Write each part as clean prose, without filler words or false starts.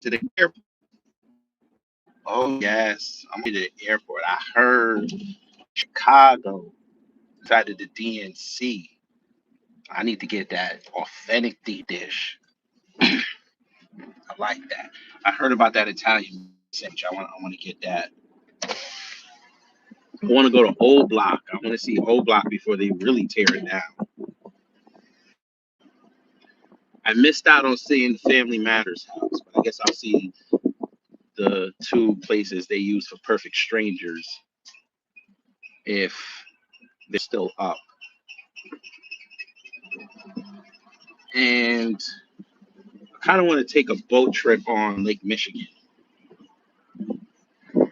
to the airport. Oh yes, I'm going to the airport. I heard Chicago side of the DNC. I need to get that authentic deep dish. I like that. I heard about that Italian sandwich. I want to get that. I want to go to Old Block. I want to see Old Block before they really tear it down. I missed out on seeing Family Matters house, but I guess I'll see the two places they use for Perfect Strangers if they're still up. And I kind of want to take a boat trip on Lake Michigan.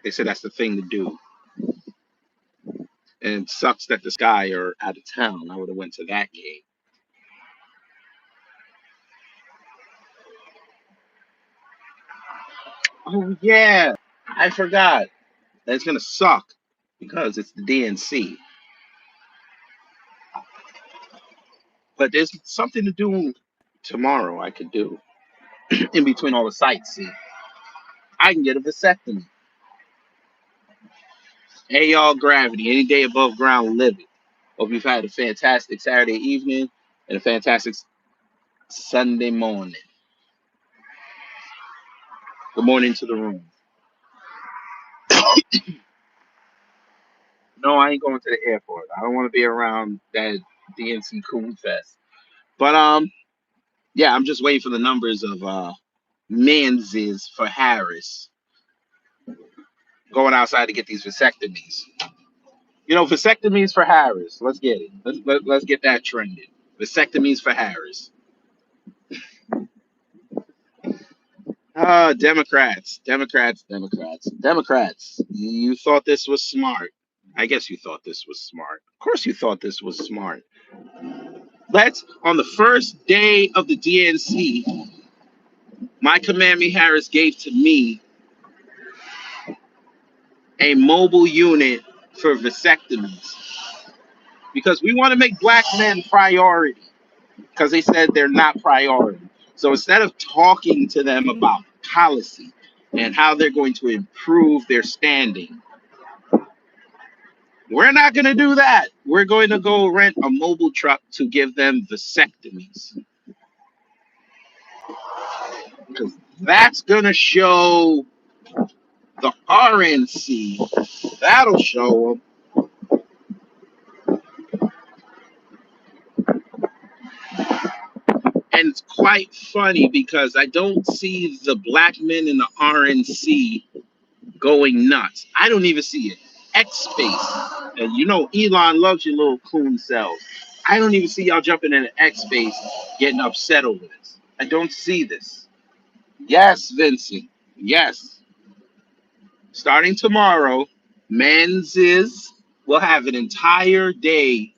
They said that's the thing to do. And it sucks that the Sky are out of town. I would have went to that game. Oh yeah, I forgot. That's gonna suck because it's the DNC. But there's something to do tomorrow. I could do in between all the sightseeing. I can get a vasectomy. Hey y'all, gravity. Any day above ground, live it. Hope you've had a fantastic Saturday evening and a fantastic Sunday morning. Good morning to the room. No, I ain't going to the airport. I don't want to be around that DNC Coon Fest. But yeah, I'm just waiting for the numbers of menses for Harris going outside to get these vasectomies. Vasectomies for Harris. Let's get it. Let's get that trended. Vasectomies for Harris. Democrats. You thought this was smart. I guess you thought this was smart. Of course, you thought this was smart. On the first day of the DNC, my Command Harris gave to me a mobile unit for vasectomies because we want to make black men priority because they said they're not priority. So instead of talking to them about policy and how they're going to improve their standing, we're not going to do that. We're going to go rent a mobile truck to give them vasectomies because that's going to show the RNC. That'll show them. And it's quite funny because I don't see the black men in the RNC going nuts. I don't even see it. X space. And Elon loves your little coon cells. I don't even see y'all jumping in an X space getting upset over this. I don't see this. Yes, Vincent. Yes. Starting tomorrow, Menzies will have an entire day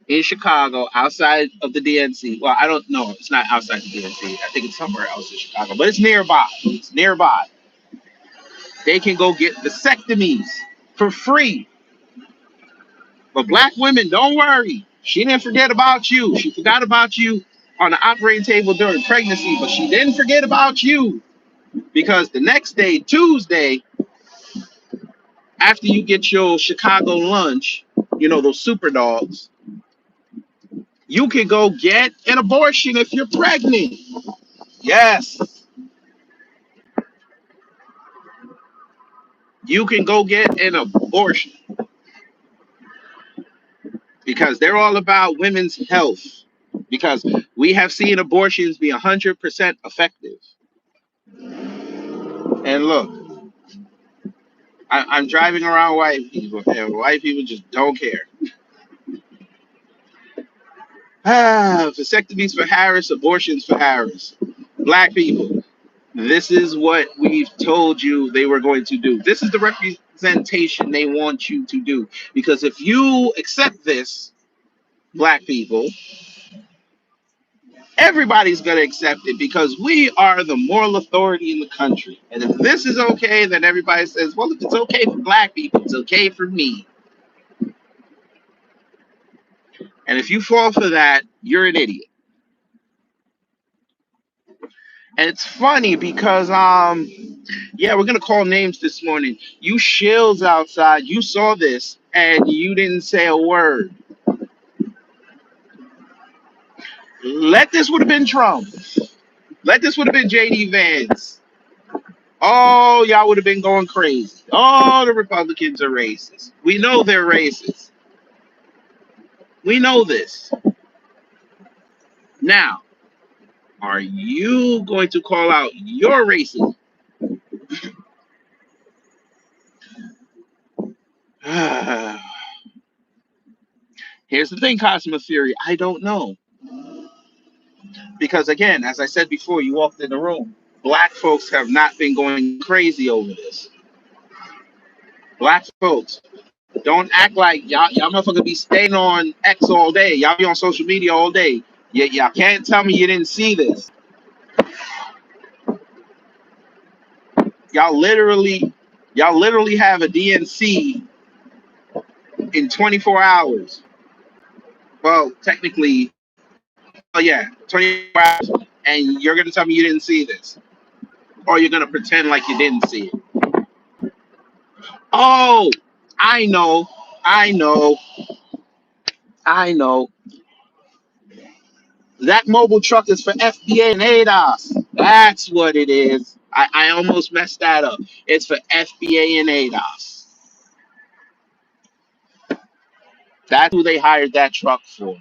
in Chicago outside of the DNC. Well, I don't know. It's not outside the DNC. I think it's somewhere else in Chicago, but it's nearby. It's nearby. They can go get vasectomies for free. But black women, don't worry. She didn't forget about you. She forgot about you on the operating table during pregnancy, but she didn't forget about you because the next day, Tuesday, after you get your Chicago lunch, those super dogs, you can go get an abortion if you're pregnant. Yes, you can go get an abortion because they're all about women's health. Because we have seen abortions be 100% effective. And look, I'm driving around white people, and white people just don't care. Vasectomies for Harris, abortions for Harris. Black people, this is what we've told you they were going to do. This is the representation they want you to do. Because if you accept this, black people, everybody's going to accept it because we are the moral authority in the country. And if this is okay, then everybody says, well, if it's okay for black people, it's okay for me. And if you fall for that, you're an idiot. And it's funny because yeah, we're gonna call names this morning. You shills outside, you saw this and you didn't say a word. Let this would have been Trump. Let this would have been JD Vance. Oh, y'all would have been going crazy. Oh, the Republicans are racist. We know they're racist. We know this. Now, are you going to call out your racism? Here's the thing, Cosmo Theory. I don't know. Because again, as I said before, you walked in the room. Black folks have not been going crazy over this. Black folks, don't act like y'all motherfuckers be staying on X all day. Y'all be on social media all day. Y'all can't tell me you didn't see this. Y'all literally, y'all literally have a DNC in 24 hours. Well, technically, oh yeah, 24 hours, and you're gonna tell me you didn't see this, or you're gonna pretend like you didn't see it. Oh, I know, I know, I know. That mobile truck is for FBA and ADOS. That's what it is. I almost messed that up. It's for FBA and ADOS. That's who they hired that truck for.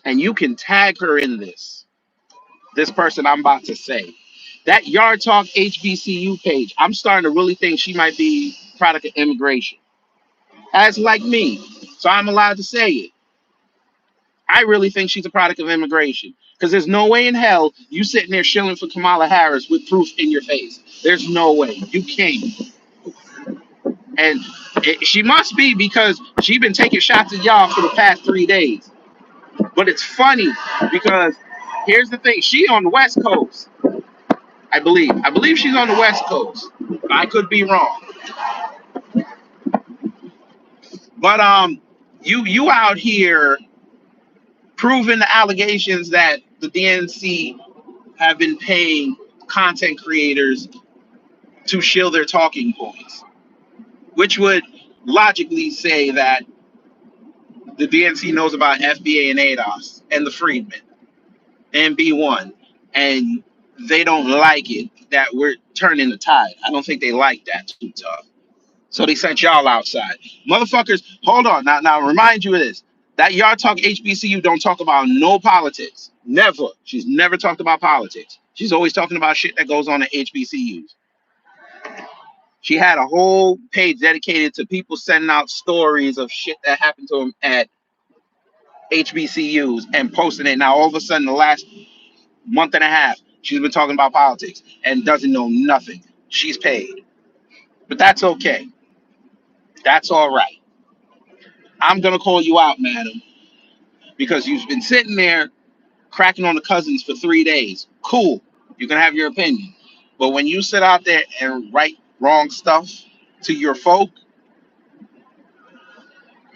And you can tag her in this. This person I'm about to say. That Yard Talk HBCU page, I'm starting to really think she might be product of immigration. As like me. So I'm allowed to say it. I really think she's a product of immigration. Because there's no way in hell you sitting there shilling for Kamala Harris with proof in your face. There's no way. You can't. And she must be because she's been taking shots at y'all for the past 3 days. But it's funny because here's the thing. She on the West Coast, I believe. I believe she's on the West Coast. I could be wrong. But you out here proving the allegations that the DNC have been paying content creators to shield their talking points, which would logically say that the DNC knows about FBA and ADOS and the Freedmen and B1, and they don't like it that we're turning the tide. I don't think they like that too tough. So they sent y'all outside. Motherfuckers, hold on. Now remind you of this. That Yard Talk HBCU don't talk about no politics. Never. She's never talked about politics. She's always talking about shit that goes on at HBCUs. She had a whole page dedicated to people sending out stories of shit that happened to them at HBCUs and posting it. Now all of a sudden, the last month and a half, she's been talking about politics and doesn't know nothing. She's paid. But that's okay. That's all right. I'm gonna call you out, madam, because you've been sitting there cracking on the cousins for 3 days. Cool. You can have your opinion. But when you sit out there and write wrong stuff to your folk,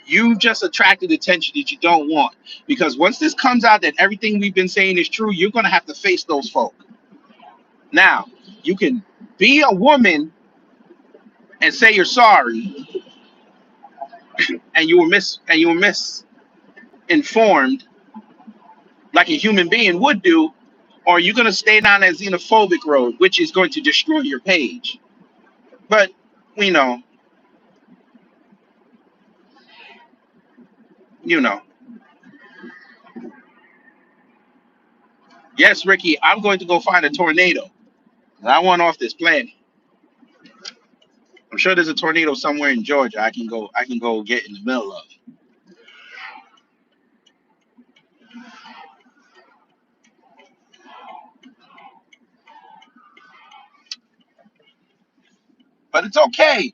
you just attracted attention that you don't want. Because once this comes out that everything we've been saying is true, you're gonna have to face those folk. Now, you can be a woman and say you're sorry and you were misinformed like a human being would do, or you're gonna stay down that xenophobic road, which is going to destroy your page. But you know, you know. Yes, Ricky, I'm going to go find a tornado. I want off this planet. I'm sure there's a tornado somewhere in Georgia I can go get in the middle of. But it's okay.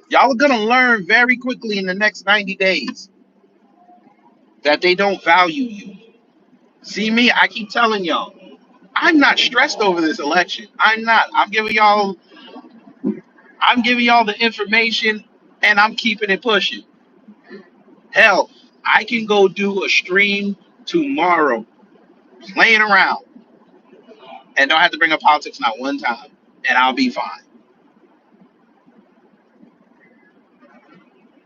Y'all are gonna learn very quickly in the next 90 days that they don't value you. See me, I keep telling y'all, I'm not stressed over this election. I'm not. I'm giving y'all the information and I'm keeping it pushing. Hell, I can go do a stream tomorrow, playing around, and don't have to bring up politics not one time, and I'll be fine.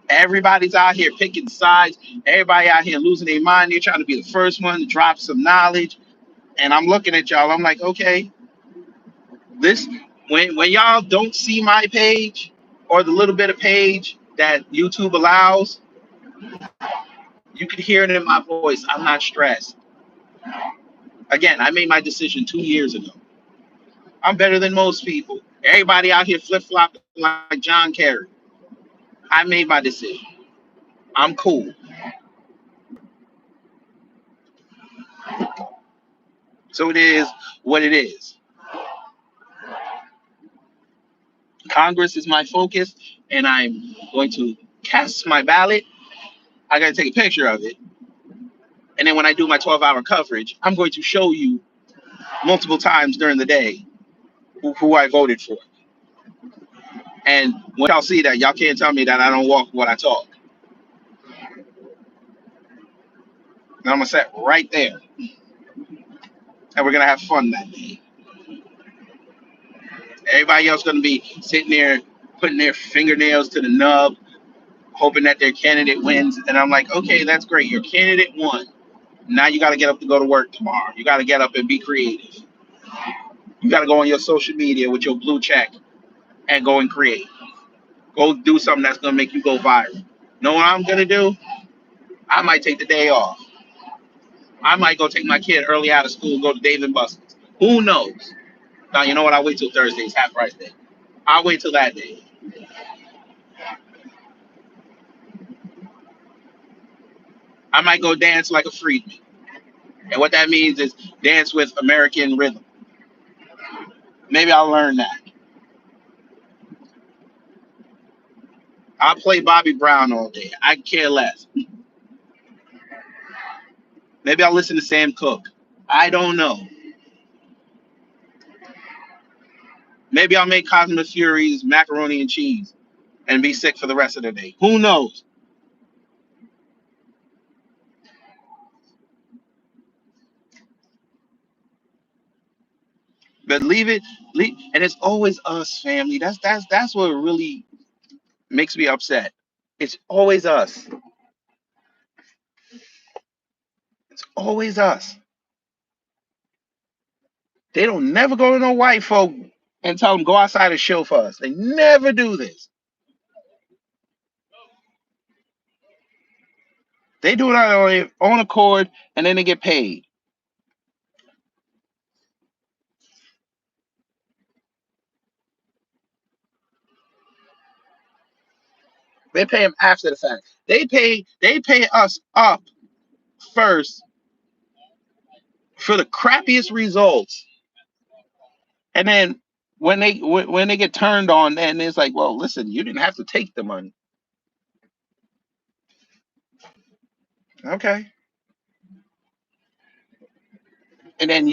Everybody's out here picking sides. Everybody out here losing their mind. They're trying to be the first one to drop some knowledge. And I'm looking at y'all. I'm like, okay, this when y'all don't see my page or the little bit of page that YouTube allows, you can hear it in my voice. I'm not stressed. Again, I made my decision 2 years ago. I'm better than most people. Everybody out here flip flopping like John Kerry. I made my decision. I'm cool. So it is what it is. Congress is my focus, and I'm going to cast my ballot. I got to take a picture of it. And then when I do my 12-hour coverage, I'm going to show you multiple times during the day who I voted for. And when y'all see that, y'all can't tell me that I don't walk what I talk. And I'm going to sit right there. And we're going to have fun that day. Everybody else going to be sitting there putting their fingernails to the nub, hoping that their candidate wins. And I'm like, okay, that's great. Your candidate won. Now you got to get up to go to work tomorrow. You got to get up and be creative. You got to go on your social media with your blue check and go and create. Go do something that's going to make you go viral. Know what I'm going to do? I might take the day off. I might go take my kid early out of school and go to Dave and Buster's. Who knows? Now, you know what? I'll wait till Thursday's half price day. I'll wait till that day. I might go dance like a freedman. And what that means is dance with American rhythm. Maybe I'll learn that. I'll play Bobby Brown all day. I care less. Maybe I'll listen to Sam Cooke. I don't know. Maybe I'll make Cosmic Fury's macaroni and cheese and be sick for the rest of the day. Who knows? But and it's always us, family. That's what really makes me upset. It's always us. It's always us. They don't never go to no white folk and tell them go outside and show for us. They never do this. They do it on their own accord, and then they get paid. They pay them after the fact. They pay us up first for the crappiest results, and then when they get turned on, then it's like, well, listen, you didn't have to take the money. Okay. And then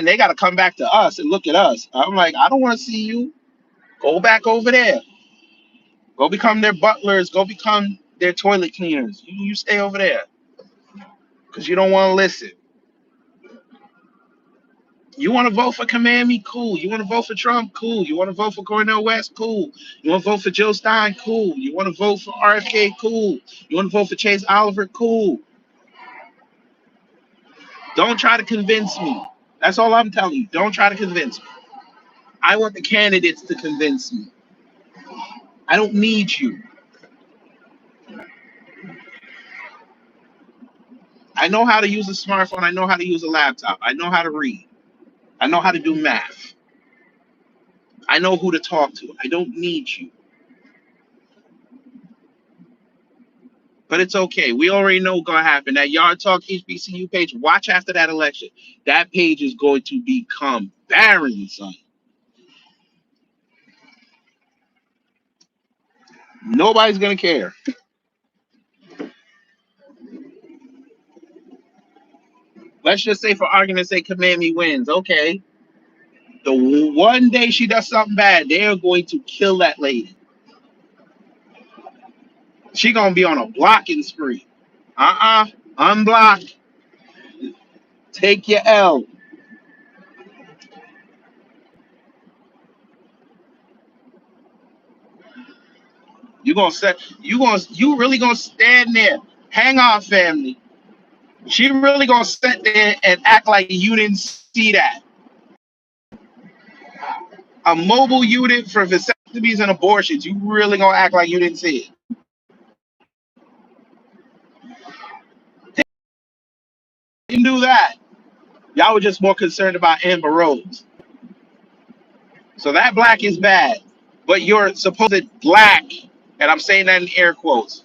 they got to come back to us and look at us. I'm like, I don't want to see you. Go back over there. Go become their butlers. Go become their toilet cleaners. You stay over there because you don't want to listen. You want to vote for Command Me? Cool. You want to vote for Trump? Cool. You want to vote for Cornel West? Cool. You want to vote for Joe Stein? Cool. You want to vote for RFK? Cool. You want to vote for Chase Oliver? Cool. Don't try to convince me. That's all I'm telling you. Don't try to convince me. I want the candidates to convince me. I don't need you. I know how to use a smartphone. I know how to use a laptop. I know how to read. I know how to do math. I know who to talk to. I don't need you. But it's okay. We already know what's going to happen. That Yard Talk HBCU page, watch after that election. That page is going to become barren, son. Nobody's going to care. Let's just say, for argument's sake, Command Me wins. Okay. The one day she does something bad, they're going to kill that lady. She going to be on a blocking spree. Unblock. Take your L. You really gonna stand there. Hang on, family. She really gonna sit there and act like you didn't see that. A mobile unit for vasectomies and abortions. You really gonna act like you didn't see it. Didn't do that. Y'all were just more concerned about Amber Rose. So that black is bad. But your supposed black, and I'm saying that in air quotes,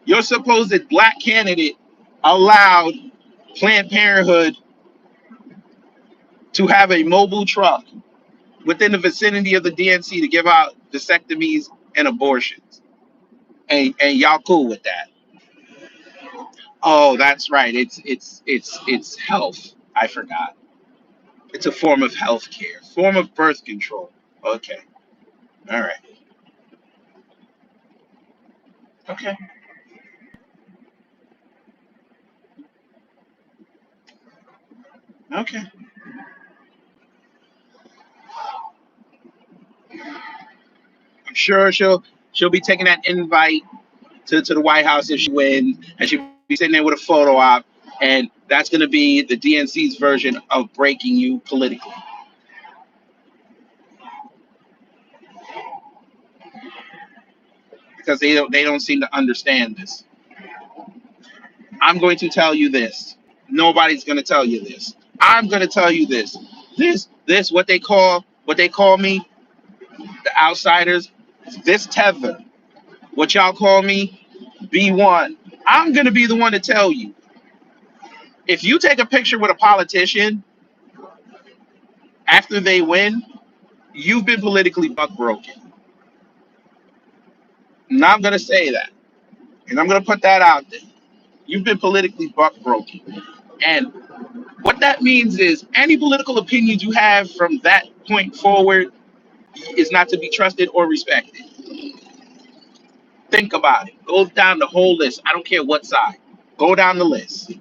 your supposed black candidate allowed Planned Parenthood to have a mobile truck within the vicinity of the DNC to give out vasectomies and abortions. And y'all cool with that. Oh, that's right. It's health. I forgot. It's a form of health care, form of birth control. Okay. All right. Okay. Okay. I'm sure she'll be taking that invite to the White House if she wins, and she'll be sitting there with a photo op, and that's going to be the DNC's version of breaking you politically because they don't seem to understand this. I'm going to tell you this. Nobody's going to tell you this. I'm going to tell you this. This what they call me, the outsiders. This tether, what y'all call me, B1. I'm going to be the one to tell you. If you take a picture with a politician after they win, you've been politically buck broken. And I'm going to say that. And I'm going to put that out there. You've been politically buck broken. And what that means is any political opinions you have from that point forward is not to be trusted or respected. Think about it. Go down the whole list. I don't care what side. Go down the list.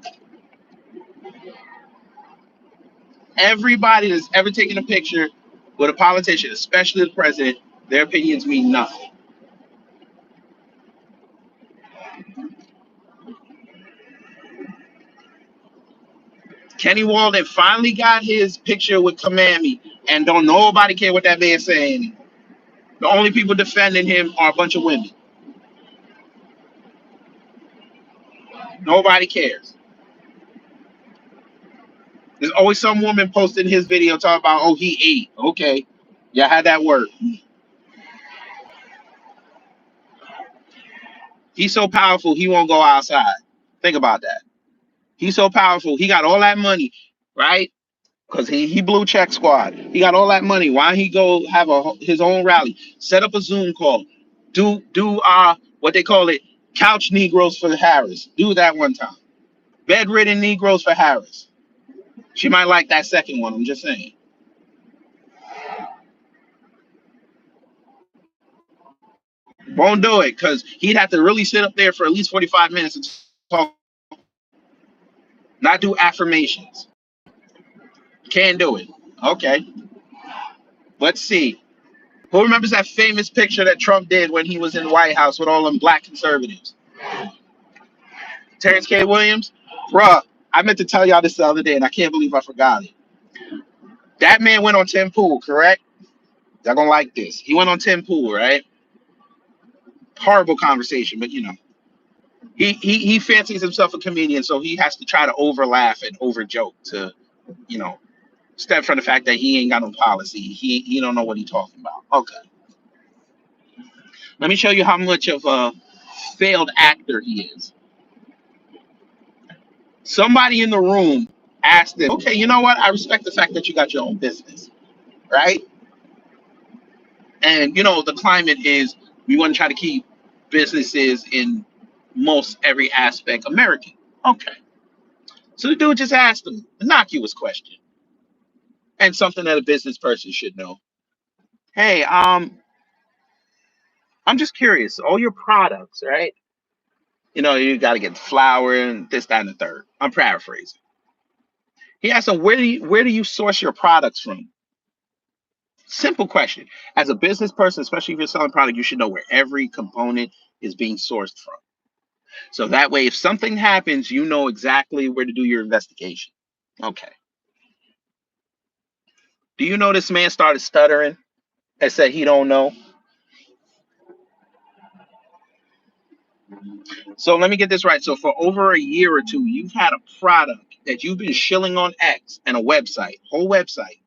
Everybody that's ever taken a picture with a politician, especially the president, their opinions mean nothing. Kenny Walden finally got his picture with Kamami, and don't nobody care what that man's saying. The only people defending him are a bunch of women. Nobody cares. There's always some woman posting his video talking about, oh, he ate. Okay. Yeah, how'd that work? He's so powerful, he won't go outside. Think about that. He's so powerful. He got all that money, right? Because he blue check squad. He got all that money. Why he go have his own rally? Set up a Zoom call. Do what they call it, couch Negroes for Harris. Do that one time. Bedridden Negroes for Harris. She might like that second one. I'm just saying. Won't do it because he'd have to really sit up there for at least 45 minutes and talk, not do affirmations. Can't do it. Okay. Let's see. Who remembers that famous picture that Trump did when he was in the White House with all them black conservatives? Terrence K. Williams? Bruh, I meant to tell y'all this the other day and I can't believe I forgot it. That man went on Tim Pool, correct? Y'all gonna like this. He went on Tim Pool, right? Horrible conversation, but he fancies himself a comedian, so he has to try to over laugh and over joke to, you know, step from the fact that he ain't got no policy. He don't know what he's talking about. Okay. Let me show you how much of a failed actor he is. Somebody in the room asked him, okay, you know what? I respect the fact that you got your own business, right? And the climate is we want to try to keep businesses in most every aspect American. Okay. So the dude just asked him an innocuous question and something that a business person should know. Hey, I'm just curious, all your products, right? You got to get the flour and this, that, and the third. I'm paraphrasing. He asked him, where do you source your products from? Simple question. As a business person, especially if you're selling product, you should know where every component is being sourced from. So that way, if something happens, you know exactly where to do your investigation. Okay. Do you know this man started stuttering and said he don't know? So let me get this right. So for over a year or two, you've had a product that you've been shilling on X and a website, whole website,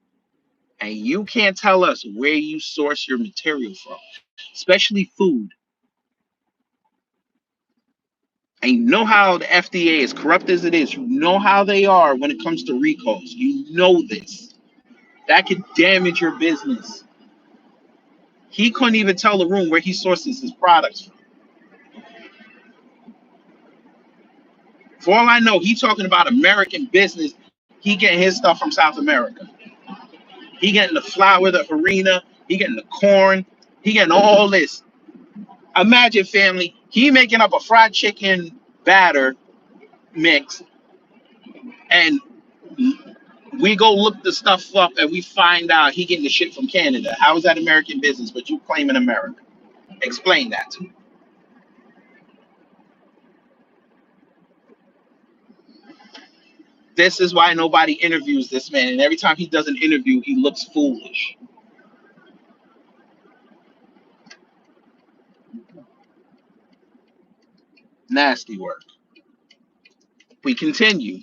and you can't tell us where you source your material from, especially food. And you know how the FDA, as corrupt as it is, you know how they are when it comes to recalls. You know this. That could damage your business. He couldn't even tell the room where he sources his products from. For all I know, he talking about American business. He getting his stuff from South America. He getting the flour, the harina, he getting the corn, he getting all this. Imagine, family, he making up a fried chicken batter mix, and we go look the stuff up and we find out he getting the shit from Canada. How is that American business, but you claiming America? Explain that to me. This is why nobody interviews this man, and every time he does an interview, he looks foolish. Nasty work. We continue.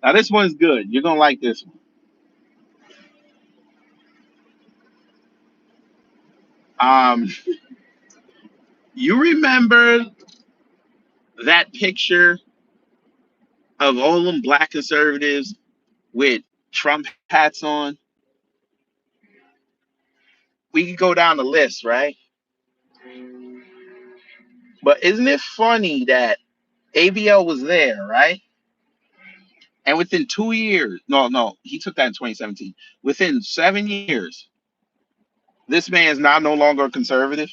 Now this one's good. You're gonna like this one. Um, you remember that picture of all them black conservatives with Trump hats on? We could go down the list, right? But isn't it funny that ABL was there, right? And within 2 years, no, he took that in 2017. Within 7 years, this man is now no longer a conservative.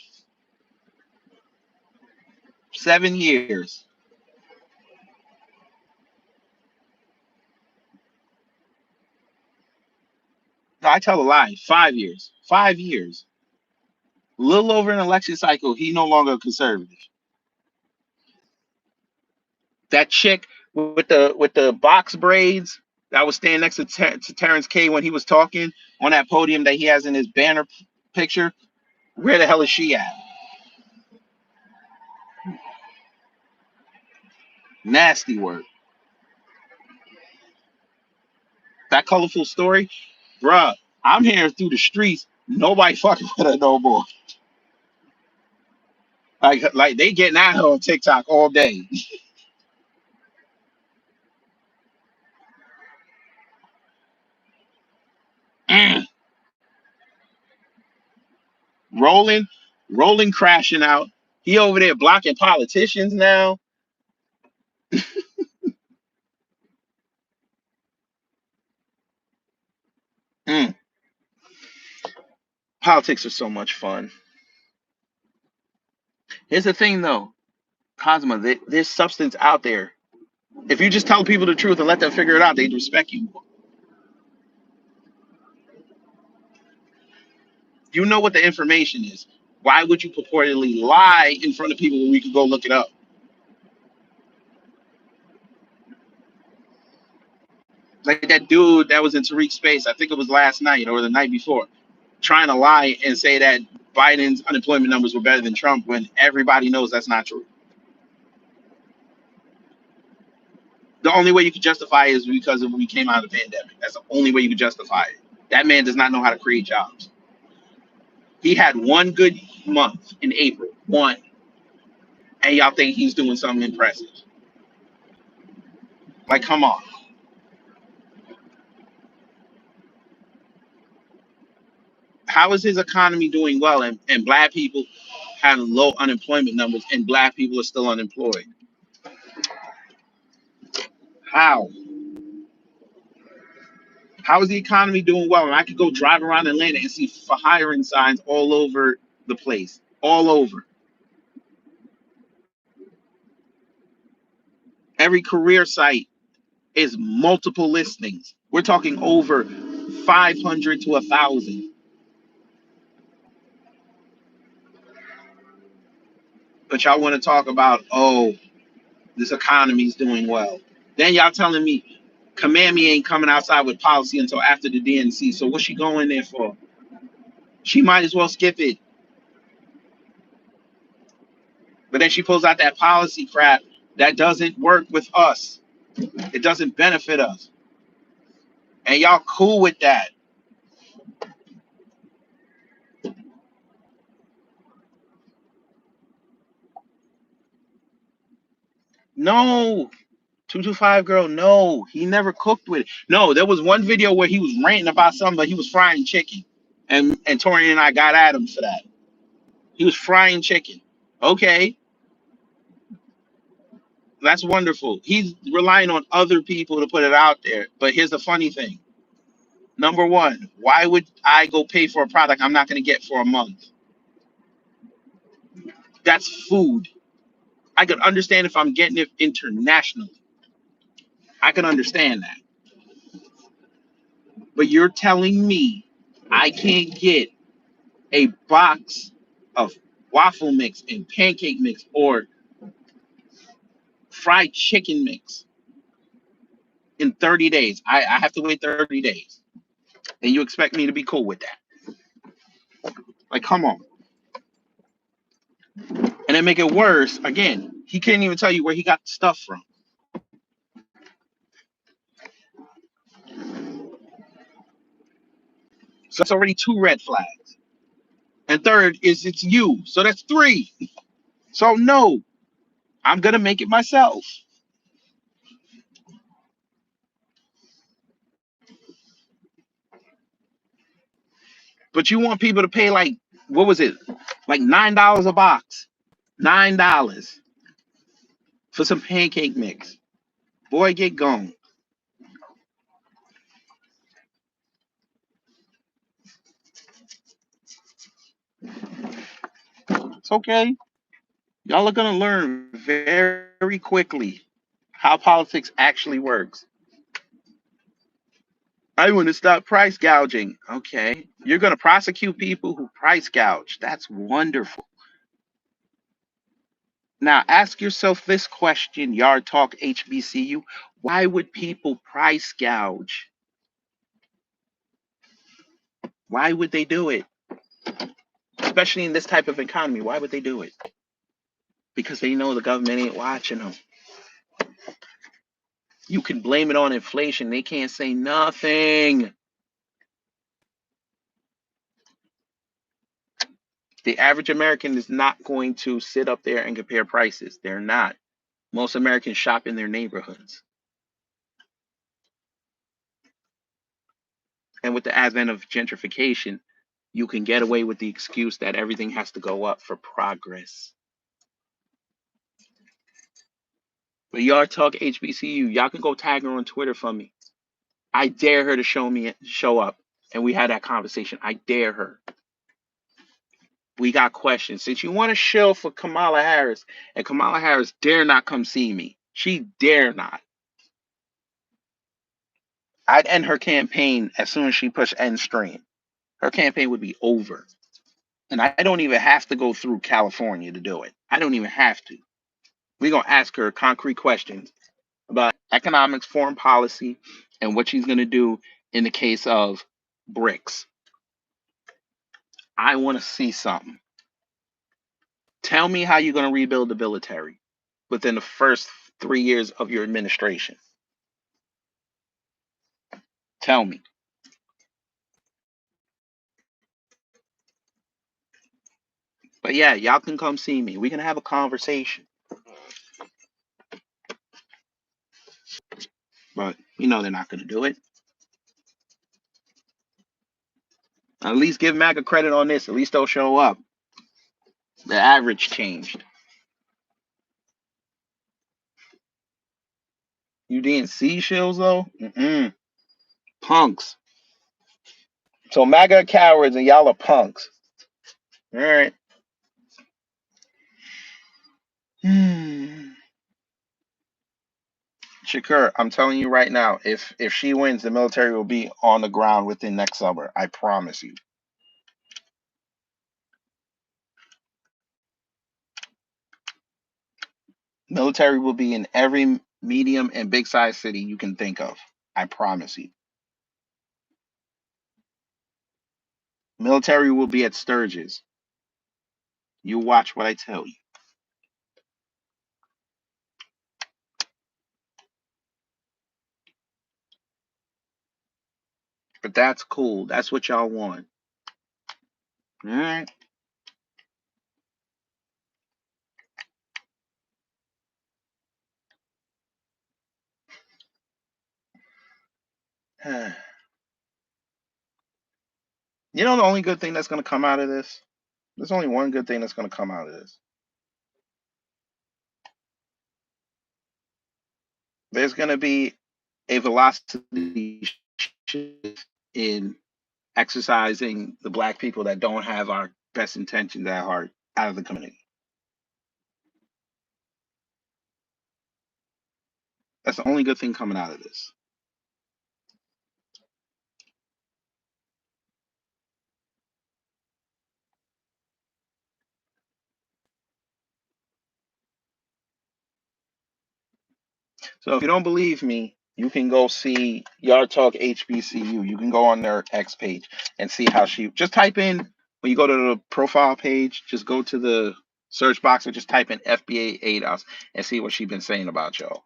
7 years. No, I tell a lie. 5 years. 5 years. A little over an election cycle, he no longer a conservative. That chick with the box braids that was standing next to Terrence K when he was talking on that podium that he has in his banner picture. Where the hell is she at? Nasty work. That colorful story, bruh. I'm hearing through the streets. Nobody fucking with her no more. Like they getting at her on TikTok all day. Mm. Rolling, rolling, crashing out. He over there blocking politicians now. Mm. Politics are so much fun. Here's the thing, though, Cosmo. There's substance out there. If you just tell people the truth and let them figure it out, they'd respect you more. You know what the information is. Why would you purportedly lie in front of people when we could go look it up? Like that dude that was in Tariq's space, I think it was last night or the night before, trying to lie and say that Biden's unemployment numbers were better than Trump when everybody knows that's not true. The only way you could justify it is because of when we came out of the pandemic. That's the only way you could justify it. That man does not know how to create jobs. He had one good month in April, one, and y'all think he's doing something impressive. Like, come on. How is his economy doing well and black people having low unemployment numbers and black people are still unemployed? How? How is the economy doing well? And I could go drive around Atlanta and see for hiring signs all over the place, all over. Every career site is multiple listings. We're talking over 500 to 1,000. But y'all want to talk about, oh, this economy's doing well. Then y'all telling me Kamami ain't coming outside with policy until after the DNC. So what's she going there for? She might as well skip it. But then she pulls out that policy crap that doesn't work with us. It doesn't benefit us. And y'all cool with that. No, 225 girl, no, he never cooked with it. No, there was one video where he was ranting about something, but he was frying chicken. And Torian and I got at him for that. He was frying chicken. Okay, that's wonderful. He's relying on other people to put it out there. But here's the funny thing. Number one, why would I go pay for a product I'm not going to get for a month? That's food. I could understand if I'm getting it internationally. I can understand that. But you're telling me I can't get a box of waffle mix and pancake mix or fried chicken mix in 30 days. I have to wait 30 days. And you expect me to be cool with that? Like, come on. And then make it worse, again, he can't even tell you where he got the stuff from. So it's already two red flags. And third is it's you. So that's three. So no, I'm gonna make it myself. But you want people to pay like, what was it? Like $9 a box. $9 for some pancake mix. Boy, get gone. It's okay. Y'all are gonna learn very quickly how politics actually works. I want to stop price gouging. Okay. You're gonna prosecute people who price gouge. That's wonderful. Now ask yourself this question, Yard Talk HBCU. Why would people price gouge? Why would they do it? Especially in this type of economy. Why would they do it? Because they know the government ain't watching them. You can blame it on inflation. They can't say nothing. The average American is not going to sit up there and compare prices. They're not. Most Americans shop in their neighborhoods. And with the advent of gentrification, you can get away with the excuse that everything has to go up for progress. But y'all talk HBCU, y'all can go tag her on Twitter for me. I dare her to show up, and we had that conversation. I dare her. We got questions. Since you want to shill for Kamala Harris, and Kamala Harris dare not come see me. She dare not. I'd end her campaign as soon as she pushed end stream. Her campaign would be over. And I don't even have to go through California to do it. I don't even have to. We're going to ask her concrete questions about economics, foreign policy, and what she's going to do in the case of BRICS. I want to see something. Tell me how you're going to rebuild the military within the first 3 years of your administration. Tell me. But yeah, y'all can come see me. We can have a conversation. But you know they're not going to do it. At least give MAGA credit on this. At least they'll show up. The average changed. You DNC shills though? Mm-mm. Punks. So MAGA are cowards and y'all are punks. All right. Shakur, I'm telling you right now, if she wins, the military will be on the ground within next summer. I promise you. Military will be in every medium and big size city you can think of. I promise you. Military will be at Sturgis. You watch what I tell you. But that's cool. That's what y'all want. All right. You know the only good thing that's going to come out of this? There's only one good thing that's going to come out of this. There's going to be a velocity shift in exercising the black people that don't have our best intentions at heart out of the community. That's the only good thing coming out of this. So if you don't believe me, you can go see Yard Talk HBCU. You can go on their X page and see how she just type in when you go to the profile page, just go to the search box and just type in FBA ADOS and see what she's been saying about y'all.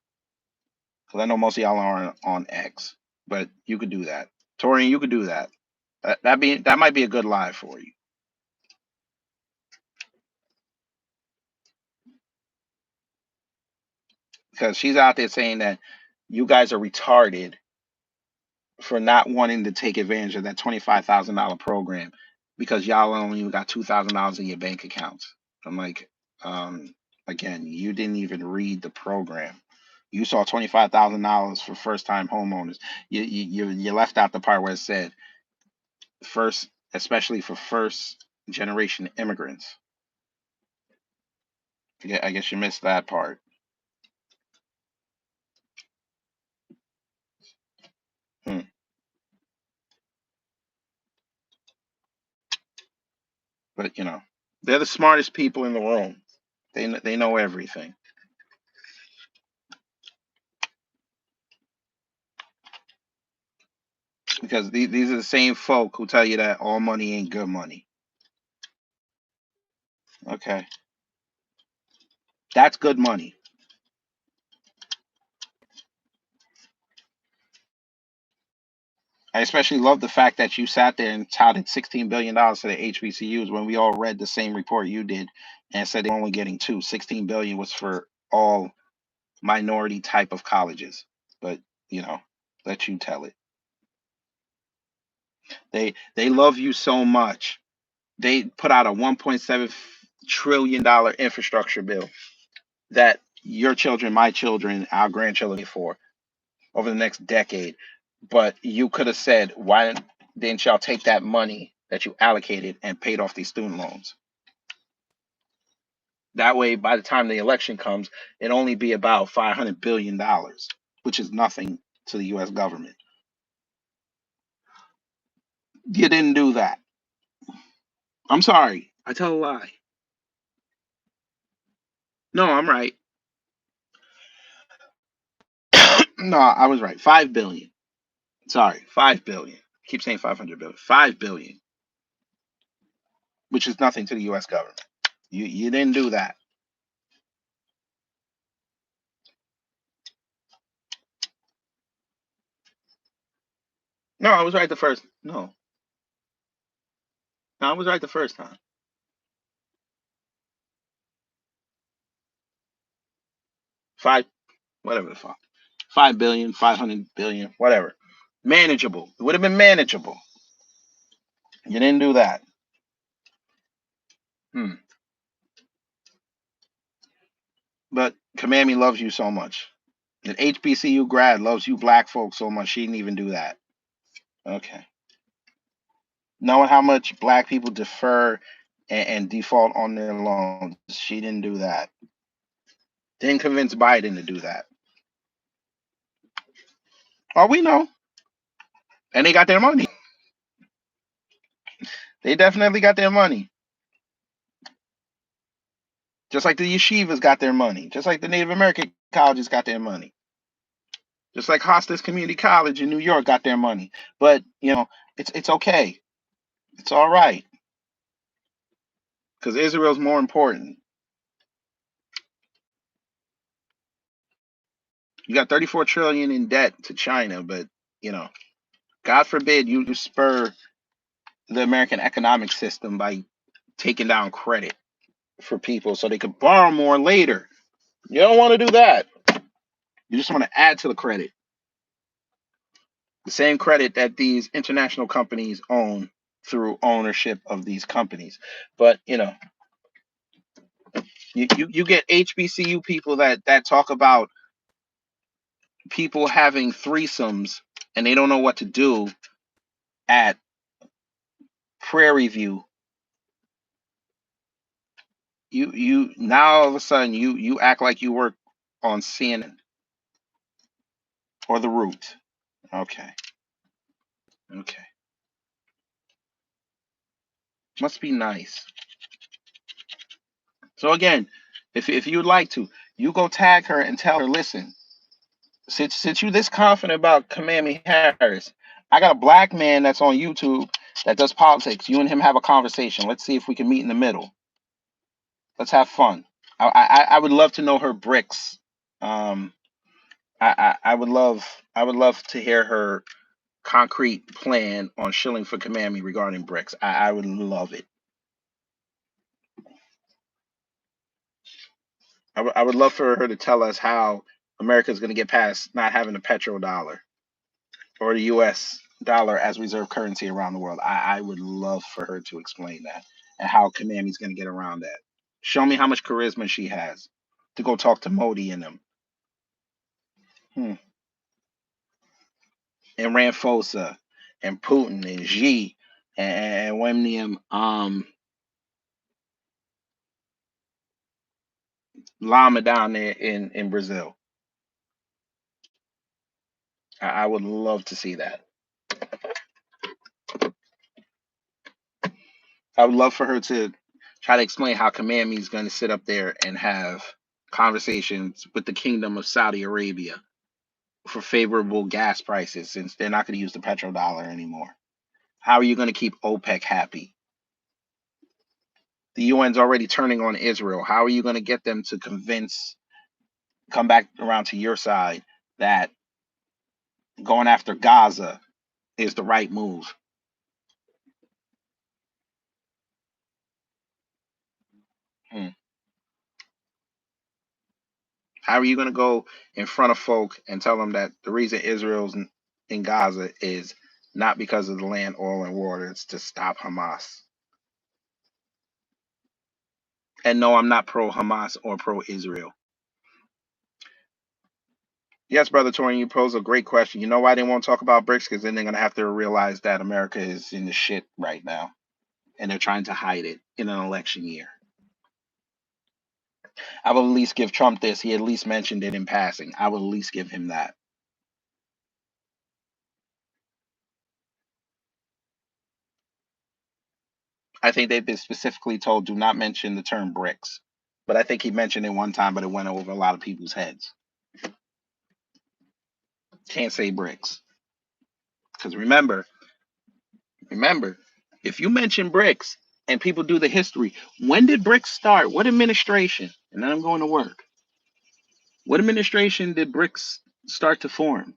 Because I know most of y'all are on X, but you could do that. Torian, you could do that. That might be a good live for you. Because she's out there saying that you guys are retarded for not wanting to take advantage of that $25,000 program because y'all only got $2,000 in your bank accounts. I'm like, again, you didn't even read the program. You saw $25,000 for first time homeowners. You left out the part where it said first, especially for first generation immigrants. I guess you missed that part. Hmm. But they're the smartest people in the room. They know everything. Because these are the same folk who tell you that all money ain't good money. Okay, that's good money. I especially love the fact that you sat there and touted $16 billion to the HBCUs when we all read the same report you did and said they're only getting two. 16 billion was for all minority type of colleges. But let you tell it. They love you so much. They put out a $1.7 trillion infrastructure bill that your children, my children, our grandchildren pay for over the next decade. But you could have said, why didn't y'all take that money that you allocated and paid off these student loans? That way, by the time the election comes, it'd only be about $500 billion, which is nothing to the U.S. government. You didn't do that. I'm sorry. I tell a lie. No, I'm right. No, I was right. 5 billion. Sorry, 5 billion. I keep saying 500 billion. 5 billion, which is nothing to the U.S. government. You didn't do that. No, I was right the first. No, I was right the first time. Five, whatever the fuck. 5 billion, 500 billion, whatever. Manageable. It would have been manageable. You didn't do that. Hmm. But Kamami loves you so much. An HBCU grad loves you black folks so much she didn't even do that. Okay. Knowing how much black people defer and default on their loans, she didn't do that. Didn't convince Biden to do that. Oh, we know. And they got their money. They definitely got their money. Just like the yeshivas got their money. Just like the Native American colleges got their money. Just like Hostas Community College in New York got their money. But, it's okay. It's all right. Because Israel's more important. You got 34 trillion in debt to China, but, God forbid you spur the American economic system by taking down credit for people so they could borrow more later. You don't want to do that. You just want to add to the credit. The same credit that these international companies own through ownership of these companies. But, you get HBCU people that talk about people having threesomes and they don't know what to do at Prairie View. You now all of a sudden you act like you work on CNN or The Root. Okay. Okay. Must be nice. So again, if you'd like to, you go tag her and tell her, listen, since you this confident about Kamami Harris, I got a black man that's on YouTube that does politics. You and him have a conversation. Let's see if we can meet in the middle. Let's have fun. I would love to know her BRICS. I would love to hear her concrete plan on shilling for Kamami regarding BRICS. I would love it. I would love for her to tell us how America is going to get past not having a petrodollar or the U.S. dollar as reserve currency around the world. I would love for her to explain that and how Kamami's going to get around that. Show me how much charisma she has to go talk to Modi and them, hmm. and Ramaphosa and Putin and Xi and when them Lama down there in Brazil. I would love to see that. I would love for her to try to explain how Kamami is going to sit up there and have conversations with the Kingdom of Saudi Arabia for favorable gas prices since they're not going to use the petrodollar anymore. How are you going to keep OPEC happy? The UN's already turning on Israel. How are you going to get them to come back around to your side that going after Gaza is the right move? Hmm. How are you going to go in front of folk and tell them that the reason Israel's in Gaza is not because of the land, oil, and water, it's to stop Hamas? And no, I'm not pro Hamas or pro Israel. Yes, Brother Torian, you pose a great question. You know why they won't talk about BRICS? Because then they're going to have to realize that America is in the shit right now. And they're trying to hide it in an election year. I will at least give Trump this. He at least mentioned it in passing. I will at least give him that. I think they've been specifically told do not mention the term BRICS. But I think he mentioned it one time, but it went over a lot of people's heads. Can't say BRICS. Because remember, if you mention BRICS and people do the history, when did BRICS start? What administration? And then I'm going to work. What administration did BRICS start to form?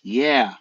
Yeah,